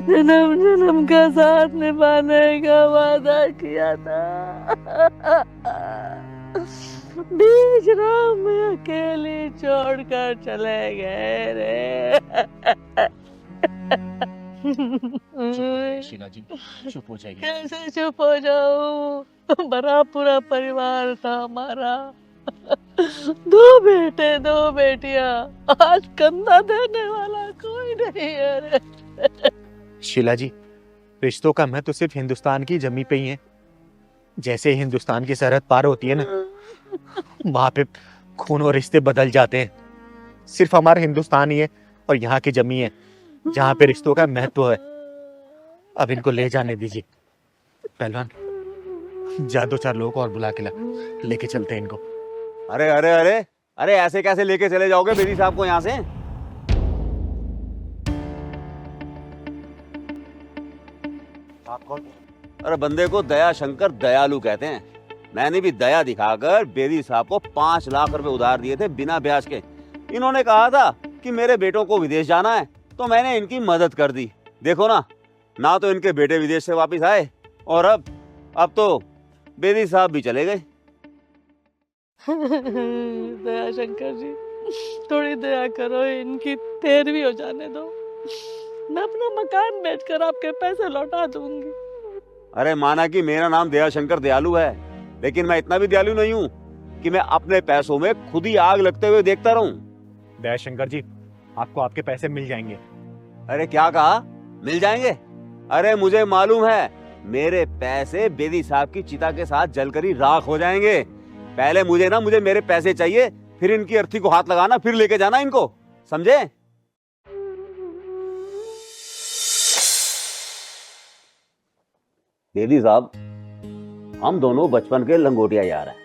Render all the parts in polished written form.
जन्म जन्म का साथ निभाने का वादा किया था, बीच राह में अकेली छोड़कर चले गए रे। शीला जी चुप हो जाइए। कैसे चुप हो जाऊं? बड़ा पूरा परिवार था हमारा, दो बेटे दो बेटियां, आज कंधा देने वाला कोई नहीं है रे। शीला जी, रिश्तों का महत्व सिर्फ हिंदुस्तान की जमी पे ही है। जैसे हिंदुस्तान की सरहद पार होती है ना, वहां पे खून और रिश्ते बदल जाते हैं। सिर्फ हमारा हिंदुस्तान ही है और यहाँ की जमी है जहाँ पे रिश्तों का महत्व है। अब इनको ले जाने दीजिए। पहलवान, जा दो चार लोगों को और बुला के लेके चलते हैं इनको। अरे अरे अरे अरे, ऐसे कैसे लेके चले जाओगे बेदी साहब को यहाँ से? आप कौन? अरे बंदे को दया शंकर दयालु कहते हैं। मैंने भी दया दिखाकर बेदी साहब को 5 लाख रुपए उधार दिए थे बिना ब्याज के। इन्होंने कहा था कि मेरे बेटों को विदेश जाना है, तो मैंने इनकी मदद कर दी। देखो ना तो इनके बेटे विदेश से वापस आए और अब तो बेदी साहब भी चले गए। दया शंकर जी, थोड़ी दया करो, इनकी 13वीं हो जाने दो। मैं अपना मकान बेचकर आपके पैसे लौटा दूंगी। अरे माना कि मेरा नाम दया शंकर दयालु है, लेकिन मैं इतना भी दयालु नहीं हूँ कि मैं अपने पैसों में खुद ही आग लगते हुए देखता रहूं। दयाशंकर जी, आपको आपके पैसे मिल जाएंगे। अरे क्या कहा? मिल जाएंगे? अरे मुझे मालूम है, मेरे पैसे बेदी साहब की चिता के साथ जलकर ही राख हो जाएंगे। पहले मुझे मेरे पैसे चाहिए, फिर इनकी अर्थी को हाथ लगाना, फिर लेके जाना इनको, समझे? बेदी साहब, हम दोनों बचपन के लंगोटिया यार हैं,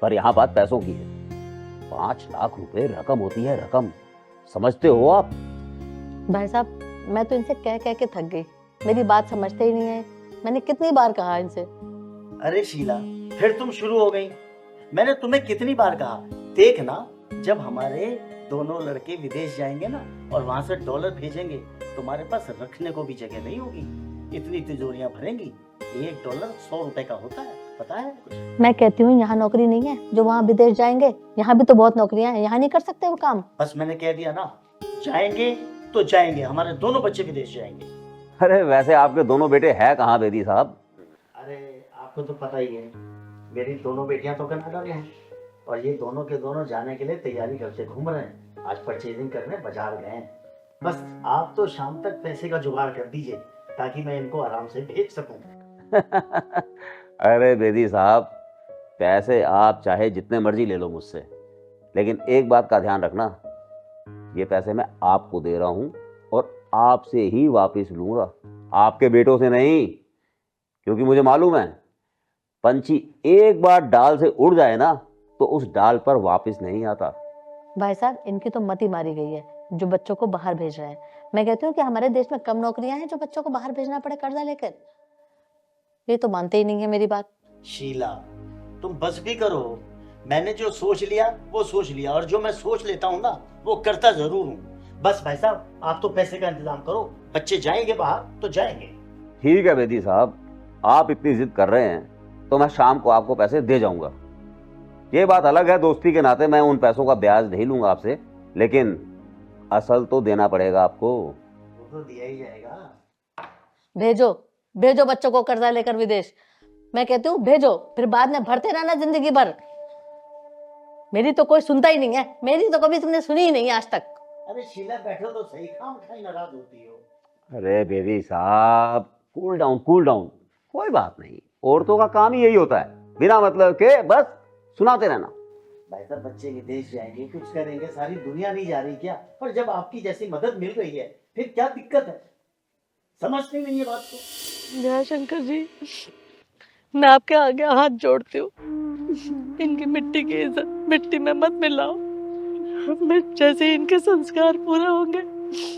पर यहाँ बात पैसों की है। 5 लाख रुपए रकम होती है, रकम, समझते हो आप? भाई साहब, मैं तो इनसे कह कह के थक गई, मेरी बात समझते ही नहीं है। मैंने कितनी बार कहा इनसे। अरे शीला, फिर तुम शुरू हो गई। मैंने तुम्हें कितनी बार कहा, देखना जब हमारे दोनों लड़के विदेश जाएंगे ना और वहां से डॉलर भेजेंगे, तुम्हारे पास रखने को भी जगह नहीं होगी। इतनी तिजोरियां भरेंगी। $1 100 रुपए का होता है, पता है? मैं कहती हूँ यहाँ नौकरी नहीं है जो वहाँ विदेश जाएंगे। यहाँ भी तो बहुत नौकरियां हैं, यहाँ नहीं कर सकते वो काम? बस मैंने कह दिया ना, जाएंगे तो जाएंगे, हमारे दोनों बच्चे विदेश जाएंगे। अरे वैसे आपके दोनों बेटे हैं कहाँ बेदी साहब? अरे आपको तो पता ही है, मेरी दोनों बेटियां तो कनाडा में हैं और ये दोनों के दोनों जाने के लिए तैयारी करके घूम रहे हैं। आज परचेजिंग करने बाजार गए हैं। बस आप तो शाम तक पैसे का जुगाड़ कर दीजिए ताकि मैं इनको आराम से भेज सकूं। अरे बेदी साहब, पैसे आप चाहे जितने मर्जी ले लो मुझसे, लेकिन एक बात का ध्यान रखना, ये पैसे मैं आपको दे रहा हूं और आपसे ही वापस लूंगा, आपके बेटों से नहीं। क्योंकि मुझे मालूम है, पंछी एक बार डाल से उड़ जाए ना तो उस डाल पर वापस नहीं आता। भाई साहब, इनकी तो मती मारी गई है जो बच्चों को बाहर भेज रहे हैं। मैं कहती हूँ कि हमारे देश में कम नौकरियां हैं जो बच्चों को बाहर भेजना पड़े कर्जा लेकर। ये तो मानते ही नहीं है मेरी बात। शीला, तुम बस भी करो। मैंने जो सोच लिया वो सोच लिया, और जो मैं सोच लेता हूँ ना वो करता जरूर हूँ। बस भाई साहब, आप तो पैसे का इंतजाम करो। बच्चे जाएंगे बाहर तो जाएंगे। ठीक है बेदी साहब, आप इतनी जिद कर रहे हैं तो मैं शाम को आपको पैसे दे जाऊंगा। ये बात अलग है, दोस्ती के नाते मैं उन पैसों का ब्याज नहीं लूंगा आपसे, लेकिन असल तो देना पड़ेगा आपको। वो तो दिया ही जाएगा। भेजो भेजो बच्चों को कर्जा लेकर विदेश। मैं कहती हूँ भेजो, फिर बाद में भरते रहना जिंदगी भर। मेरी तो कोई सुनता ही नहीं है, मेरी तो कभी तुमने सुनी ही नहीं आज तक। अरे शीला, बैठो तो सही, खामखाई नाराज होती हो। अरे बेदी साहब, कूल डाउन कूल डाउन, कोई बात नहीं। औरतों का काम ही यही होता है, बिना मतलब के बस सुनाते रहना। भाई साहब, बच्चे विदेश जाएंगे, कुछ करेंगे, सारी दुनिया नहीं जा रही क्या? पर जब आपकी जैसी मदद मिल रही है फिर क्या दिक्कत है? समझते नहीं ये बात को। दया शंकर जी, मैं आपके आगे हाथ जोड़ती हूँ, इनकी मिट्टी की इज्जत मिट्टी में मत मिलाओ। मैं जैसे इनके संस्कार पूरे होंगे,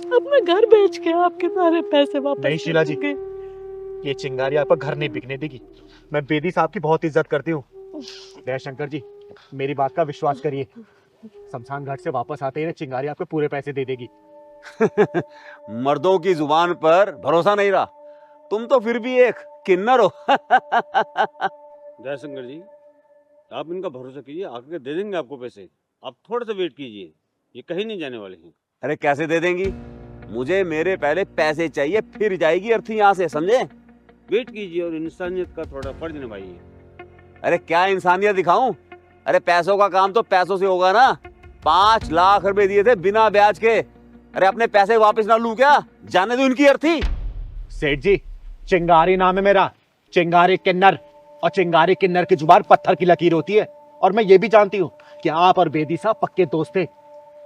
अब मैं घर बेच के आपके सारे पैसे वापस नहीं शीला जी, ये चिंगारी आपका घर नहीं बिकने देगी। मैं बेदी साहब की बहुत इज्जत करती हूँ। दयाशंकर जी, मेरी बात का विश्वास करिए, शमशान घाट से वापस आते ही ना चिंगारी आपको पूरे पैसे दे देगी। मर्दों की जुबान पर भरोसा नहीं रहा। तुम तो फिर भी एक किन्नर हो। जयशंकर जी, आप इनका भरोसा कीजिए, आके दे देंगे आपको पैसे। आप थोड़ा सा वेट कीजिए, ये कहीं नहीं जाने वाले हैं। अरे कैसे दे देंगी? मुझे मेरे पहले पैसे चाहिए, फिर जाएगी अर्थी यहाँ से, समझे? वेट कीजिए और इंसानियत का थोड़ा फर्ज निभाइए। अरे क्या इंसानियत दिखाऊं? अरे पैसों का काम तो पैसों से होगा ना। 5 लाख रुपए दिए थे बिना ब्याज के। अरे अपने पैसे वापस ना लूं क्या? जाने दो इनकी अर्थी। सेठ जी, चिंगारी नाम है मेरा, चिंगारी किन्नर। और चिंगारी किन्नर की जुबान पत्थर की लकीर होती है। और मैं ये भी जानती हूँ कि आप और बेदी साहब पक्के दोस्त थे।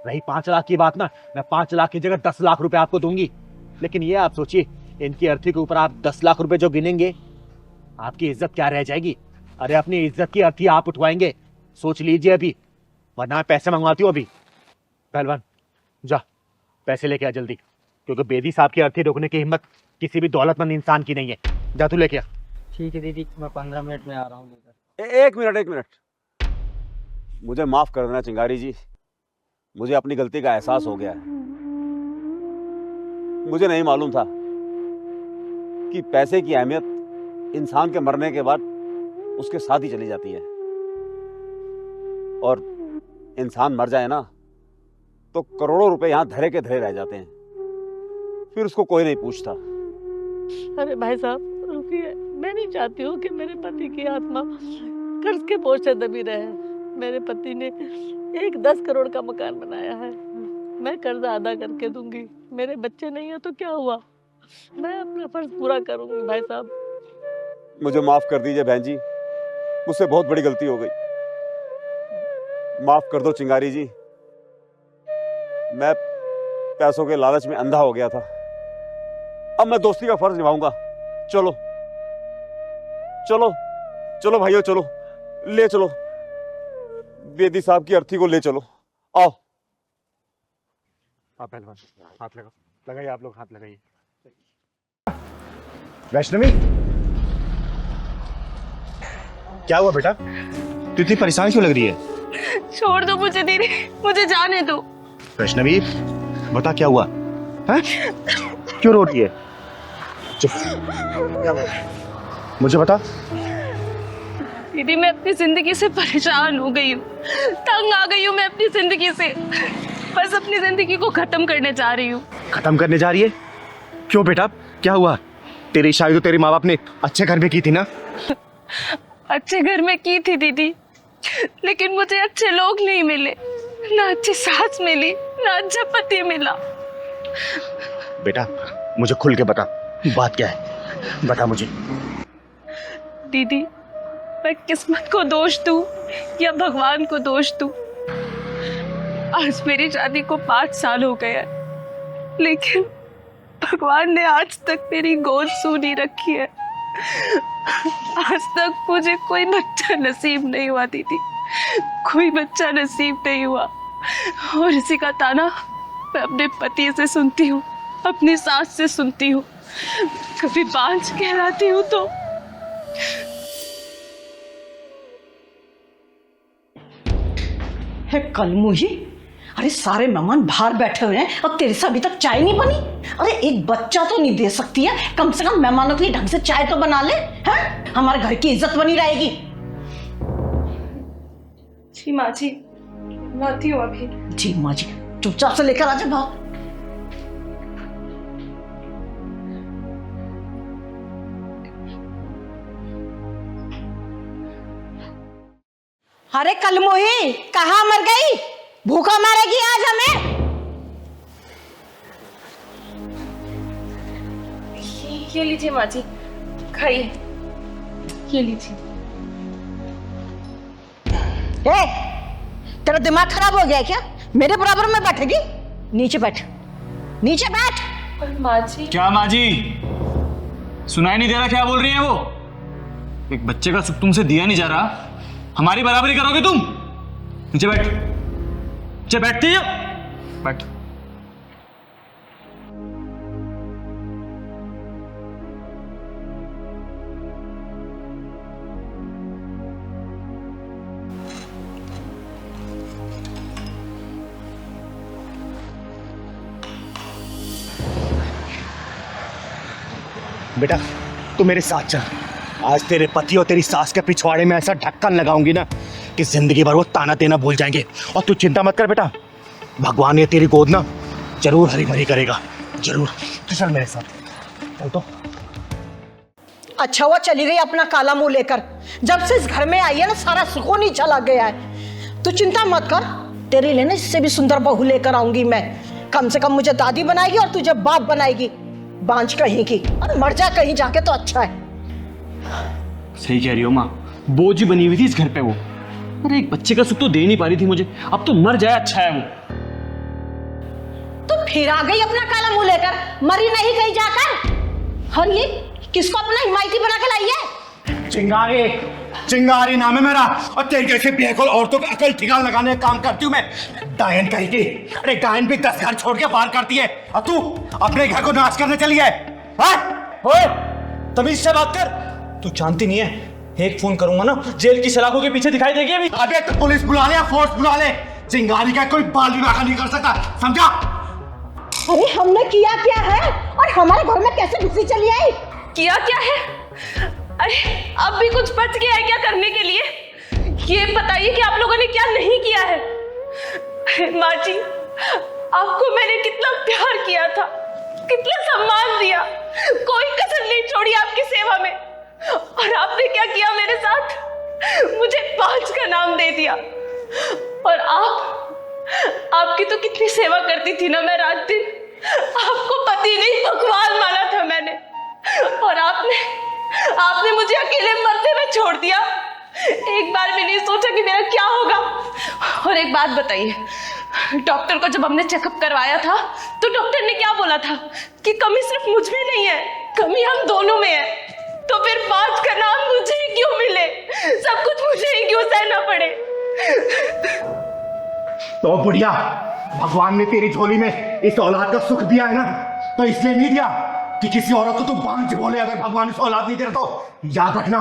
रही 5 लाख की बात ना, मैं 5 लाख की जगह 10 लाख रुपए आपको दूंगी। लेकिन ये आप सोचिए, इनकी अर्थी के ऊपर आप 10 लाख रुपए जो गिनेंगे, आपकी इज्जत क्या रह जाएगी? अरे अपनी इज्जत की अर्थी आप उठवाएंगे, सोच लीजिए अभी, वरना मैं पैसे मंगवाती हूँ अभी। पहलवान जा पैसे लेके आ जल्दी, क्योंकि बेदी साहब की अर्थी रोकने की हिम्मत किसी भी दौलतमंद इंसान की नहीं है। जा तू लेके आ। ठीक है दीदी, मैं 15 मिनट में आ रहा हूँ लेकर। एक मिनट, मुझे माफ कर देना चिंगारी जी। मुझे अपनी गलती का एहसास हो गया है। मुझे नहीं मालूम था कि पैसे की अहमियत इंसान के मरने के बाद उसके साथ ही चली जाती है। और इंसान मर जाए ना तो करोड़ों रुपए यहां धरे के धरे रह जाते हैं, फिर उसको कोई नहीं पूछता। अरे भाई साहब रुकिए, मैं नहीं चाहती हूँ कि मेरे पति की आत्मा कर्ज के बोझ से दबी रहे। मेरे पति ने एक 10 करोड़ का मकान बनाया है, मैं कर्ज अदा करके दूंगी। मेरे बच्चे नहीं है तो क्या हुआ, मैं अपना फर्ज पूरा करूंगी भाई साहब। मुझे माफ कर दीजिए बहन जी, मुझसे बहुत बड़ी गलती हो गई। माफ कर दो चिंगारी जी, मैं पैसों के लालच में अंधा हो गया था। अब मैं दोस्ती का फर्ज निभाऊंगा। चलो चलो चलो भाइयों, चलो ले चलो बेदी साहब की अर्थी को, ले चलो। आओ। आप पहलवान हाथ लगाइए, आप लोग हाथ लगाइए। वैष्णवी, क्या हुआ बेटा? तू इतनी परेशान क्यों लग रही है? छोड़ दो मुझे दीदी, मुझे जाने दो। वैष्णवी बता क्या हुआ है? क्यों रो रही है? चुप, मुझे बता। दीदी मैं अपनी जिंदगी से परेशान हो गई हूँ, तंग आ गई हूँ मैं अपनी जिंदगी से। बस अपनी जिंदगी को खत्म करने जा रही हूँ। खत्म करने जा रही है? क्यों बेटा, क्या हुआ? तेरी शादी तो तेरे माँ बाप ने अच्छे घर में की थी ना? अच्छे घर में की थी दीदी, लेकिन मुझे अच्छे लोग नहीं मिले, ना अच्छी सास मिली, ना अच्छा पति मिला। बेटा मुझे खुल के बता, बात क्या है? बता मुझे। दीदी मैं किस्मत को दोष दूं या भगवान को दोष दूं? आज मेरी शादी को 5 साल हो गए हैं, लेकिन भगवान ने आज तक मेरी गोद सूनी रखी है। आज तक मुझे कोई बच्चा नसीब नहीं हुआ दीदी, कोई बच्चा नसीब नहीं हुआ। और इसी का ताना मैं अपने पति से सुनती हूँ, अपनी सास से सुनती हूँ, कभी बांझ कहलाती हूँ तो। है कलमुही, अरे सारे मेहमान बाहर बैठे हुए हैं और तेरे से अभी तक चाय नहीं बनी। अरे एक बच्चा तो नहीं दे सकती है, कम से कम मेहमानों के लिए ढंग से चाय तो बना ले, हैं? हमारे घर की इज्जत बनी रहेगी। जी माँ जी, लाती हूँ अभी। जी माँ जी, चुपचाप से लेकर आ जा भाव। अरे कलमुही कहाँ मर गई? भूखा मारेगी आज हमें। ये लीजिए माँ जी, खाइए, ये लीजिए। ए, तेरा दिमाग खराब हो गया है क्या? मेरे बराबर में बैठेगी? नीचे बैठ, नीचे बैठ। पर माँ जी। क्या माँ जी, सुनाई नहीं दे रहा क्या बोल रही है वो? एक बच्चे का सुख तुमसे दिया नहीं जा रहा, हमारी बराबरी करोगे तुम? नीचे बैठ, नीचे बैठती हो, बैठ। बेटा तू मेरे साथ चल। आज तेरे पति और तेरी सास के पिछवाड़े में ऐसा ढक्कन लगाऊंगी ना कि जिंदगी भर वो ताना देना भूल जाएंगे। और तू चिंता मत कर बेटा, भगवान ये तेरी गोद ना जरूर हरी भरी करेगा, जरूर। तो चल मेरे साथ चल। तो अच्छा हुआ चली गई अपना काला मुंह लेकर। जब से इस घर में आई है ना सारा सुकून ही चला गया है। तू चिंता मत कर, तेरे लिए ना इससे भी सुंदर बहू लेकर आऊंगी मैं। कम से कम मुझे दादी बनाएगी और तुझे बाप बनाएगी, बांझ कहीं की। और मर जा कहीं जाके तो अच्छा है। सही कह रही हो माँ, बोझ ही बनी हुई थी इस घर पे वो। अरे एक बच्चे का सुख तो दे नहीं पा रही थी मुझे, अब तो मर जाए अच्छा है वो। तो फिर आ गई अपना काला मुंह लेकर, मरी नहीं कहीं जाकर। और ये किसको अपना हिमायती बना के लाई है? चिंगारी, चिंगारी नाम है मेरा। और तेरे जैसे बेअकल औरतों का अकल ठिकाना लगाने का काम करती हूँ मैं। डायन कही थी। अरे डायन भी 10 घर छोड़ के बाहर करती है, और तू अपने घर को नाश करने चली है। ओए, तमीज से बात कर। तू जानती नहीं है, एक फोन करूंगा ना जेल की सलाखों के पीछे दिखाई देगी अभी। अबे तो पुलिस बुला ले या फोर्स बुला ले, चिंगारी का कोई बाल विवाह नहीं कर सकता, समझा? अरे हमने किया क्या है और हमारे घर में कैसे घुसी चली आई? किया क्या है? अरे अब भी कुछ बच गया है क्या करने के लिए? ये बताइए कि आप लोगों ने क्या नहीं किया है। माँ जी, आपको मैंने कितना प्यार किया था, कितना सम्मान दिया, कोई कसर नहीं छोड़ी आपकी सेवा में। और आपने क्या किया मेरे साथ? मुझे 5 का नाम दे दिया। और आपकी तो कितनी सेवा करती थी ना मैं रात दिन। आपको पति नहीं भगवान माना था मैंने, और आपने मुझे अकेले मरते हुए छोड़ दिया। एक बार भी नहीं सोचा कि मेरा क्या होगा। और एक बात बताइए, डॉक्टर को जब हमने चेकअप करवाया था तो डॉक्टर ने क्या बोला था कि कमी सिर्फ मुझ में नहीं है, कमी हम दोनों में है। तो फिर 5 का नाम मुझे ही क्यों मिले? सब कुछ मुझे ही क्यों सहना पड़े? तो बुढ़िया, भगवान ने तेरी झोली में इस औलाद का सुख दिया है ना, तो इसलिए नहीं दिया कि किसी औरत को तू बांझ बोले। अगर भगवान इस औलाद नहीं दे रहा तो याद रखना,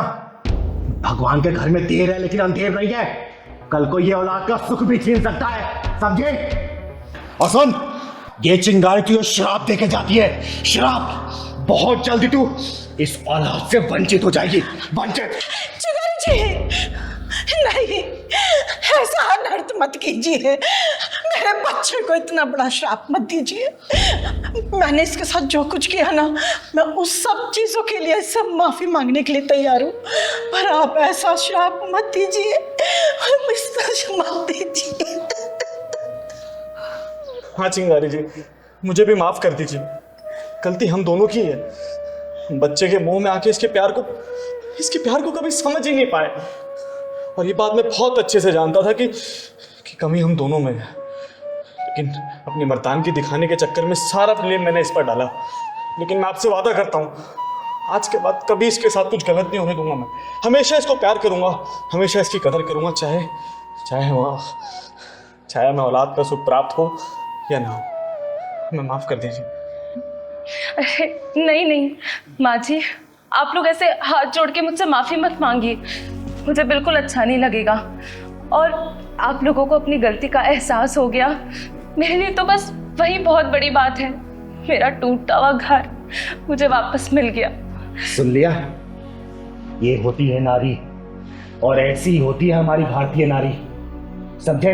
भगवान के घर में देर है लेकिन अंधेर नहीं है। कल को ये औलाद का सुख भी छीन सकता है, समझे? और सुन, ये चिंगारी तुझे श्राप देके जाती है, श्राप। बहुत जल्दी तू इस औलाद से वंचित हो जाएगी, वंचित। चिंगारी जी, नहीं, ऐसा अनर्थ मत कीजिए। मेरे बच्चे को इतना बड़ा श्राप मत दीजिए। मैंने इसके साथ जो कुछ किया ना, मैं उस सब चीजों के लिए सब माफी मांगने के लिए तैयार हूँ, पर आप ऐसा श्राप मत दीजिए, मत दीजिए। हाँ चिंगारी जी, मुझे भी माफ कर दीजिए, गलती हम दोनों की है। बच्चे के मुंह में आके इसके प्यार को कभी समझ ही नहीं पाए। और ये बात मैं बहुत अच्छे से जानता था कि कमी हम दोनों में है, लेकिन अपनी मर्दानगी दिखाने के चक्कर में सारा ब्लेम मैंने इस पर डाला। लेकिन मैं आपसे वादा करता हूँ, आज के बाद कभी इसके साथ कुछ गलत नहीं होने दूंगा। मैं हमेशा इसको प्यार करूंगा, हमेशा इसकी कदर करूंगा, चाहे मैं औलाद का सुख प्राप्त हो या ना हो। मैं माफ कर दीजिए। नहीं माँ जी, आप लोग ऐसे हाथ जोड़ के मुझसे माफी मत मांगिए, मुझे बिल्कुल अच्छा नहीं लगेगा। और आप लोगों को अपनी गलती का एहसास हो गया, मेरे लिए तो बस वही बहुत बड़ी बात है। मेरा टूटा हुआ घर मुझे वापस मिल गया। सुन लिया, ये होती है नारी, और ऐसी होती है हमारी भारतीय नारी, समझे?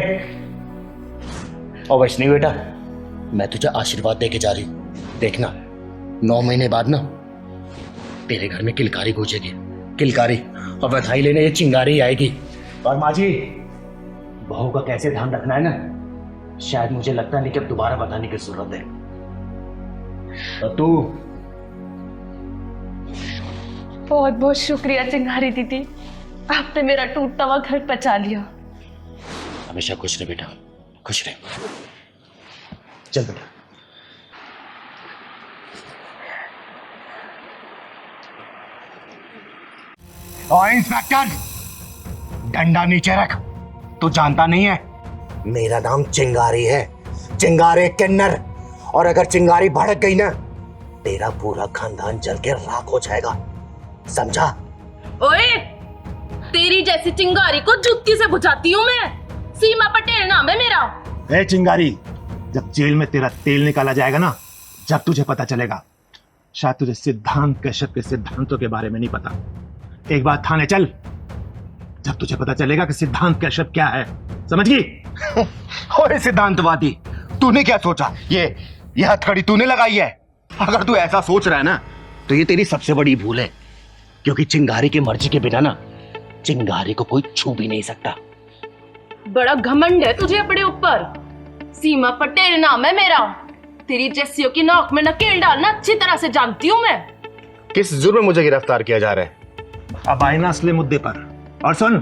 और वैष्णवी बेटा, मैं तुझे आशीर्वाद देके जा रही हूं। देखना 9 महीने बाद ना तेरे घर में किलकारी गूंजेगी, किलकारी, और बधाई लेने ये चिंगारी आएगी। और माँ जी, बहू का कैसे ध्यान रखना है ना, शायद मुझे लगता नहीं कि अब दोबारा बताने की जरूरत है। तो तू बहुत बहुत शुक्रिया चिंगारी दीदी, आपने मेरा टूटा हुआ घर बचा लिया। हमेशा खुश रहे बेटा, खुश रहे। चल बेटा। और इंस्पेक्टर, डंडा नीचे रख। तू जानता नहीं है, मेरा नाम चिंगारी है, चिंगारी किन्नर। और अगर चिंगारी भड़क गई ना, तेरा पूरा खानदान जल के राख हो जाएगा, समझा? ओए, तेरी जैसी चिंगारी को जुत्ती से बुझाती हूँ मैं। सीमा पटेल नाम है मेरा। ए चिंगारी, जब जेल में तेरा तेल निकाला जाएगा ना, जब तुझे पता चलेगा, शायद तुझे सिद्धांत कश्यप के सिद्धांतों के बारे में नहीं पता। एक बार थाने चल, जब तुझे पता चलेगा कि सिद्धांत कश्यप क्या है, समझ गई? ओए सिद्धांतवादी, तूने क्या सोचा? ये हथकड़ी तूने लगाई है? अगर तू ऐसा सोच रहा है ना तो ये तेरी सबसे बड़ी भूल है, क्योंकि चिंगारी की मर्जी के बिना ना चिंगारी को कोई छू भी नहीं सकता। बड़ा घमंड है तुझे अपने ऊपर। सीमा पटेल नाम है मेरा। तेरी जैसियों की नाक में नकेल डालना अच्छी तरह से जानती हूँ मैं। किस जुर्म में मुझे गिरफ्तार किया जा रहा है? अब आए ना असली मुद्दे पर। और सुन,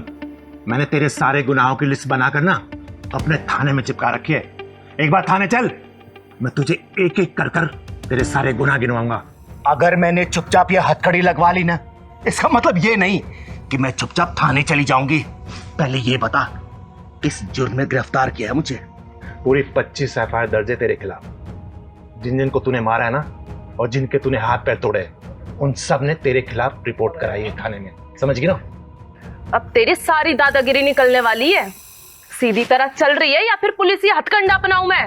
मैंने तेरे सारे गुनाहों की लिस्ट बनाकर ना अपने थाने में चिपका रखी है। एक बार थाने चल, मैं तुझे एक एक कर कर तेरे सारे गुनाह गिनवाऊंगा। अगर मैंने चुपचाप ये हथकड़ी लगवा ली ना, इसका मतलब ये नहीं कि मैं चुपचाप थाने चली जाऊंगी। पहले ये बता, किस जुर्म में गिरफ्तार किया है मुझे? पूरी 25 एफआईआर दर्ज है तेरे खिलाफ। जिन जिन को तूने मारा है ना, और जिनके तूने हाथ पैर तोड़े, उन सब ने तेरे खिलाफ रिपोर्ट कराई है थाने में, समझ गई ना? अब तेरी सारी दादागिरी निकलने वाली है। सीधी तरह चल रही है या फिर पुलिस हथकंडा अपनाऊं मैं?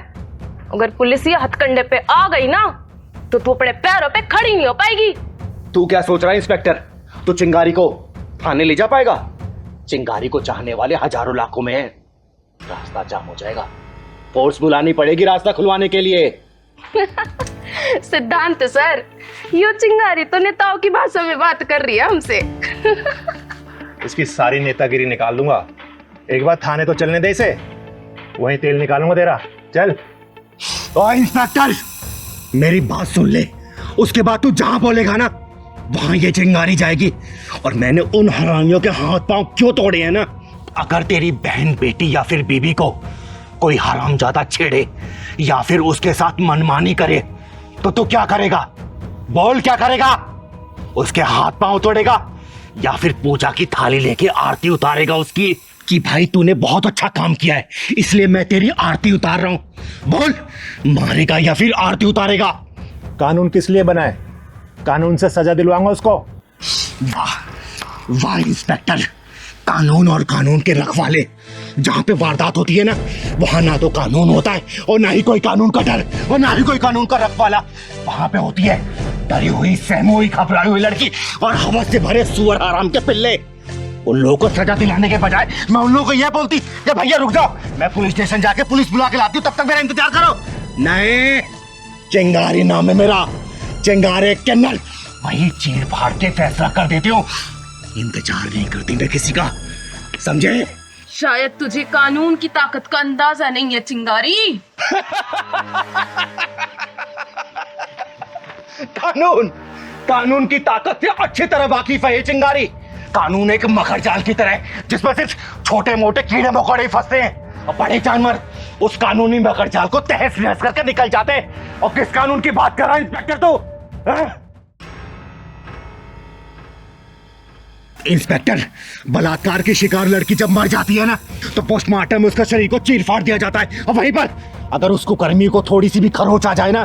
अगर पुलिस हथकंडे पे आ गई ना तो तू अपने पैरों पे खड़ी नहीं हो पाएगी। तू क्या सोच रहा है इंस्पेक्टर? तू चिंगारी को थाने ले जा पाएगा? चिंगारी को चाहने वाले हजारों लाखों में हैं। रास्ता जाम हो जाएगा। फोर्स बुलानी पड़ेगी रास्ता खुलवाने के लिए। सिद्धांत सर, यो चिंगारी तो नेताओं की भाषा में बात कर रही है हमसे। इसकी सारी नेतागिरी निकाल दूंगा। एक बार थाने तो चलने दे इसे, वहीं तेल निकालूंगा तेरा। चल। ओ इंस्पेक्टर, मेरी बात सुन ले। उसके बाद तू जहां बोलेगा ना वहां ये चिंगारी जाएगी। और मैंने उन हरामियों के हाथ पांव क्यों तोड़े हैं ना, अगर तेरी बहन, बेटी या फिर बीबी को कोई हरामजादा छेड़े या फिर उसके साथ मनमानी करे तो तू क्या करेगा? बोल, क्या करेगा? उसके हाथ पांव तोड़ेगा या फिर पूजा की थाली लेके आरती उतारेगा उसकी कि भाई तूने बहुत अच्छा काम किया है इसलिए मैं तेरी आरती उतार रहा हूं? बोल, मारेगा या फिर आरती उतारेगा? कानून किस लिए बना है? कानून से सजा दिलवाऊंगा उसको। वाह वाह इंस्पेक्टर, कानून और कानून के रखवाले। जहां पे वारदात होती है ना वहां ना तो कानून होता है और ना ही कोई कानून का डर और ना ही कोई कानून का रखवाला। वहां पे होती है डरी हुई, सहमी हुई, घबराई हुई लड़की और हवस से भरे सुअर हराम के पिल्ले। उन लोगों को सजा दिलाने के बजाय मैं उन लोगों को यह बोलती कि भैया रुक जाओ, मैं पुलिस स्टेशन जाके पुलिस बुला के लाती हूँ, तब तक मेरा इंतजार करो। नहीं, चिंगारी नाम है मेरा, चिंगारे किन्नर। वही चीर फाड़ के फैसला कर देती हूँ, इंतजार नहीं करती मैं किसी का, समझे? शायद तुझे कानून की ताकत का अंदाजा नहीं है चिंगारी। कानून की ताकत से अच्छी तरह वाकिफ है ये चिंगारी। कानून एक मकर जाल की तरह है जिसमें सिर्फ छोटे मोटे कीड़े मकोड़े फंसते हैं और बड़े जानवर उस कानूनी मकर जाल को तहस नहस करके निकल जाते हैं। और किस कानून की बात कर रहा है इंस्पेक्टर तू? इंस्पेक्टर, बलात्कार की शिकार लड़की जब मर जाती है ना तो पोस्टमार्टम में उसका शरीर को चीर फाड़ दिया जाता है और वहीं पर अगर उसको कर्मी को थोड़ी सी भी खरोच आ जाए ना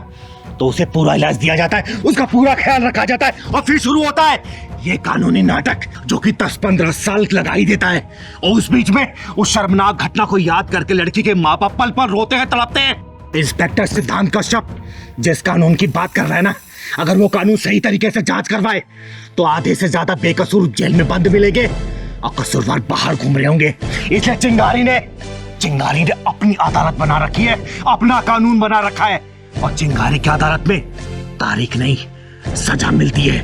तो उसे पूरा इलाज दिया जाता है, उसका पूरा ख्याल रखा जाता है और फिर शुरू होता है ये कानूनी नाटक जो कि 10-15 साल लगा ही देता है। और उस बीच में उस शर्मनाक घटना को याद करके लड़की के माँ बाप पल पल रोते हैं, तड़पते हैं। इंस्पेक्टर सिद्धांत कश्यप जिस कानून की बात कर रहा है ना, अगर वो कानून सही तरीके से जांच करवाए तो आधे से ज्यादा बेकसूर जेल में बंद मिलेंगे और कसूरवार बाहर घूम रहे होंगे। इसलिए चिंगारी ने अपनी अदालत बना रखी है, अपना कानून बना रखा है और चिंगारी की अदालत में तारीख नहीं सजा मिलती है,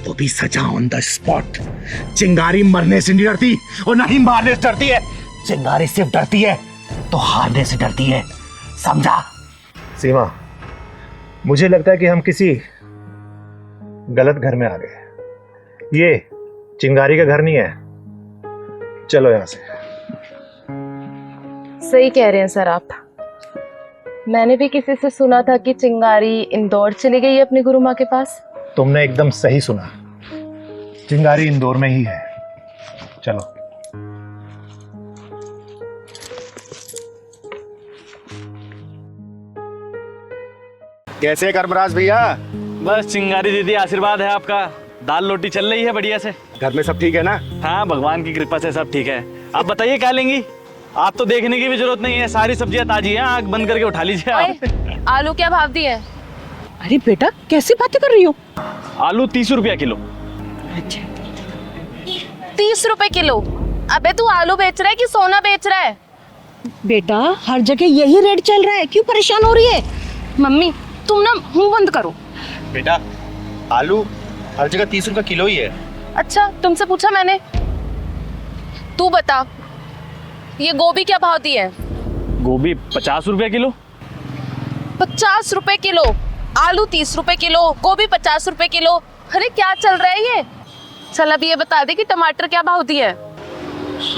वो भी सजा ऑन द स्पॉट। चिंगारी मरने से नहीं डरती और नहीं मारने से डरती है, चिंगारी सिर्फ डरती है तो हारने से डरती है, समझा? सीमा, मुझे लगता है कि हम किसी गलत घर में आ गए। ये चिंगारी का घर नहीं है, चलो यहां से। सही कह रहे हैं सर आप। मैंने भी किसी से सुना था कि चिंगारी इंदौर चली गई है अपनी गुरु माँ के पास। तुमने एकदम सही सुना, चिंगारी इंदौर में ही है। चलो। कैसे करमराज भैया? बस चिंगारी दीदी आशीर्वाद है आपका, दाल रोटी चल रही है बढ़िया से। घर में सब ठीक है ना? हाँ, भगवान की कृपा से सब ठीक है। आप बताइए क्या लेंगी? आप तो देखने की भी जरूरत नहीं है, सारी सब्जियां ताजी हैं, आग बंद करके उठा लीजिए आप। आलू क्या भाव दिए? अरे बेटा कैसी बातें कर रही हो? आलू 30 रुपया किलो। 30 रुपए किलो? अबे तू आलू बेच रहा है कि सोना बेच रहा है? बेटा हर जगह यही रेट चल रहा है, क्यों परेशान हो रही है? मम्मी तुम ना मुंह बंद करो। बेटा आलू हर जगह 30 रुपए किलो ही है। अच्छा तुमसे पूछा मैंने? तू बता ये गोभी क्या भाव दी है? गोभी 50 रुपया किलो। 50 रुपए किलो? आलू 30 रुपए किलो, गोभी 50 रुपए किलो। अरे क्या चल रहा है ये? चल अब ये बता दे कि टमाटर क्या भाव दिया है?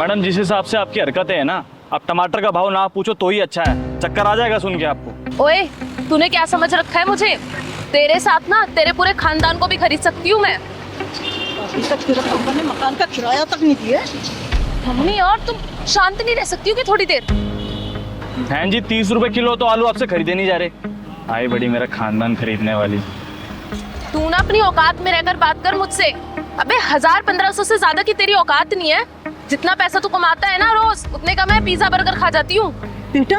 मैडम जिस हिसाब से आपकी हरकतें हैं ना, आप टमाटर का भाव ना पूछो तो ही अच्छा है, चक्कर आ जाएगा सुन के आपको। ओए तूने क्या समझ रखा है मुझे? तेरे साथ ना तेरे पूरे खानदान को भी खरीद सकती हूँ मैं। अभी तक तेरा पापा ने मकान का किराया तक नहीं दिया। मम्मी और तुम शांत नहीं रह सकती हो कि थोड़ी देर? बहन जी 30 रुपए किलो तो आलू आपसे खरीदे नहीं जा रहे। आई बड़ी मेरा खानदान खरीदने वाली। तू ना अपनी औकात में रहकर बात कर मुझसे। अबे 1000-1500 से ज्यादा की तेरी औकात नहीं है। जितना पैसा तू कमाता है ना रोज, उतने का मैं पिज्जा बर्गर खा जाती हूँ। बेटा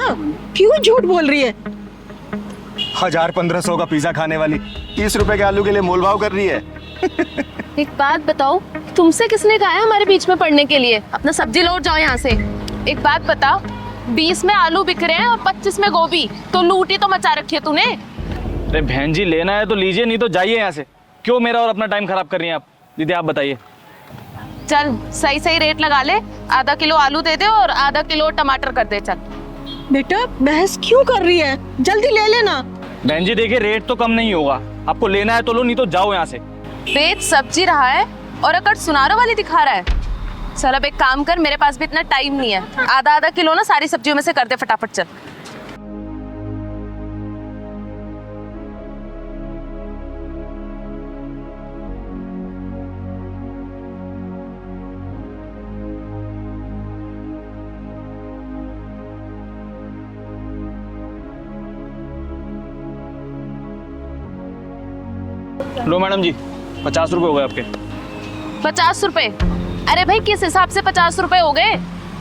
क्यों झूठ बोल रही है? 1000-1500 का पिज्जा खाने वाली 30 रुपए के आलू के लिए मोलभाव कर रही है। एक बात बताओ, तुमसे किसने कहा है हमारे बीच में पड़ने के लिए? अपना सब्जी लौट जाओ यहाँ से। एक बात बता, 20 में आलू बिक रहे हैं और 25 में गोभी, तो लूटी तो मचा रखी है तूने। अरे बहन जी लेना है तो लीजिए, नहीं तो जाइए यहाँ से। क्यों मेरा और अपना टाइम खराब कर रही हैं आप? दीदी आप बताइए। चल सही सही रेट लगा ले, आधा किलो आलू दे दे और आधा किलो टमाटर कर दे। चल बेटा बहस क्यों कर रही है, जल्दी ले लेना। बहन जी देखिए रेट तो कम नहीं होगा, आपको लेना है तो लो, नहीं तो जाओ यहाँ से। बेच सब्जी रहा है और अकड़ सुनारों वाली दिखा रहा है। चल अब एक काम कर, मेरे पास भी इतना टाइम नहीं है। आधा आधा किलो ना सारी सब्जियों में से कर दे फटाफट। चल लो मैडम जी 50 रुपए हो गए आपके। 50 रुपए? अरे भाई किस हिसाब से 50 रुपए हो गए?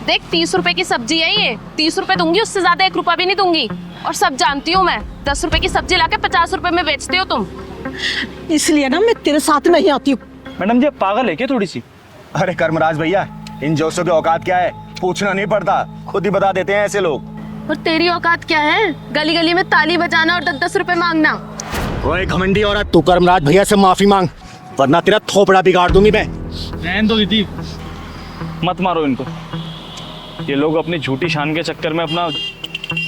देख 30 रुपए की सब्जी है ये, 30 रुपए दूंगी, उससे ज्यादा 1 रुपया भी नहीं दूंगी। और सब जानती हूँ मैं, 10 रुपए की सब्जी लाके 50 रुपए में बेचते हो तुम। इसलिए ना मैं तेरे साथ नहीं आती हूँ। मैडम जी आप पागल है क्या थोड़ी सी? अरे कर्मराज भैया, इन जोशों की औकात क्या है पूछना नहीं पड़ता, खुद ही बता देते हैं ऐसे लोग। और तेरी औकात क्या है? गली गली में ताली बजाना और 10-10 रुपए मांगना। ओए घमंडी औरत, तू कर्मराज भैया से माफी मांग, वरना तेरा थोपड़ा बिगाड़ दूंगी मैं। रहने दो दीदी, मत मारो इनको। ये लोग अपनी झूठी शान के चक्कर में अपना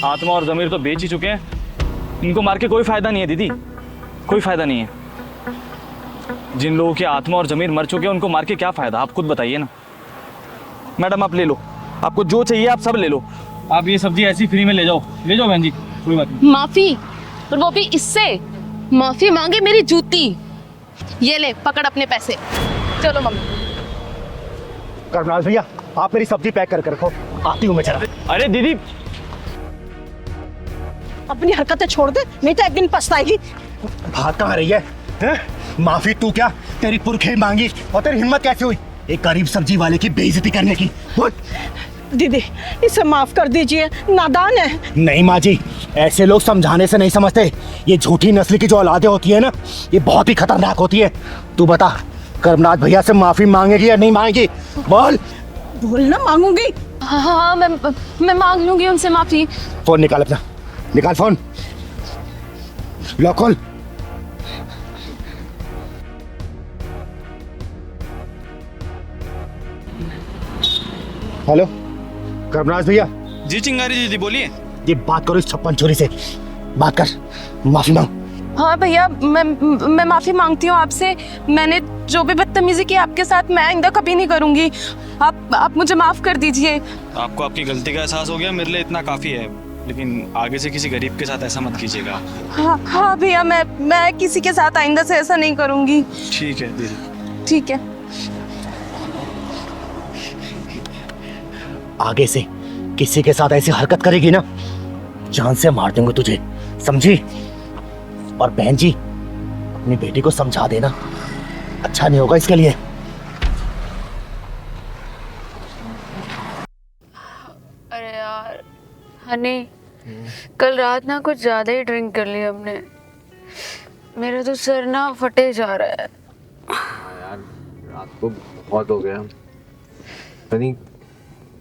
आत्मा और ज़मीर तो बेच ही चुके हैं। इनको मार के कोई फायदा नहीं है दीदी, कोई फायदा नहीं है। जिन लोगों की आत्मा और ज़मीर मर चुके हैं उनको मार के क्या फायदा, आप खुद बताइए ना। मैडम आप ले लो, आपको जो चाहिए आप सब ले लो। आप ये सब्जी ऐसी फ्री में ले जाओ बहन जी, कोई बात नहीं। माफी? और वो भी इससे? माफी मांगे मेरी जूती। ये ले पकड़ अपने पैसे। चलो मम्मी। कर्मराज भैया आप मेरी सब्जी पैक करके रखो, आती हूँ मैं जरा। अरे दीदी अपनी हरकतें छोड़ दे, नहीं तो एक दिन पछताएगी। भाग कहाँ रही है? माफी तू क्या, तेरी पुरखे मांगी और तेरी हिम्मत कैसे हुई एक गरीब सब्जी वाले की बेइज्जती करने की? बोल। दीदी इसे माफ कर दीजिए, नादान है। नहीं माँ जी, ऐसे लोग समझाने से नहीं समझते। ये झूठी नस्ल की जो औलादें होती है ना, ये बहुत ही खतरनाक होती है। तू बता कर्मनाथ भैया से माफी मांगेगी या नहीं मांगेगी? बोल। बोल ना, मांगूंगी। हाँ मैं मांग लूंगी उनसे माफी। फोन निकाल अपना, निकाल फोन, लॉक खोल। हेलो कर्मराज भैया। जी चिंगारी दीदी बोलिए। ये बात करो इस 56 छोरी से, बात कर, माफी मांग। हाँ भैया मैं माफी मांगती हूँ आपसे। मैंने जो भी बदतमीजी की आपके साथ, मैं आइंदा कभी नहीं करूँगी। आप मुझे माफ कर दीजिए। आपको आपकी गलती का एहसास हो गया, मेरे लिए इतना काफ़ी है। लेकिन आगे से किसी गरीब के साथ ऐसा मत कीजिएगा। हाँ भैया मैं किसी के साथ आइंदा से ऐसा नहीं करूँगी। ठीक है दीदी। ठीक है। आगे से किसी के साथ ऐसी हरकत करेगी ना, जान से मार दूंगा तुझे, समझी? और बहन जी अपनी बेटी को समझा देना, अच्छा नहीं होगा इसके लिए। अरे यार हनी, कल रात ना कुछ ज्यादा ही ड्रिंक कर ली हमने। मेरा तो सर ना फटे जा रहा है। यार रात को बहुत हो गया, पता नहीं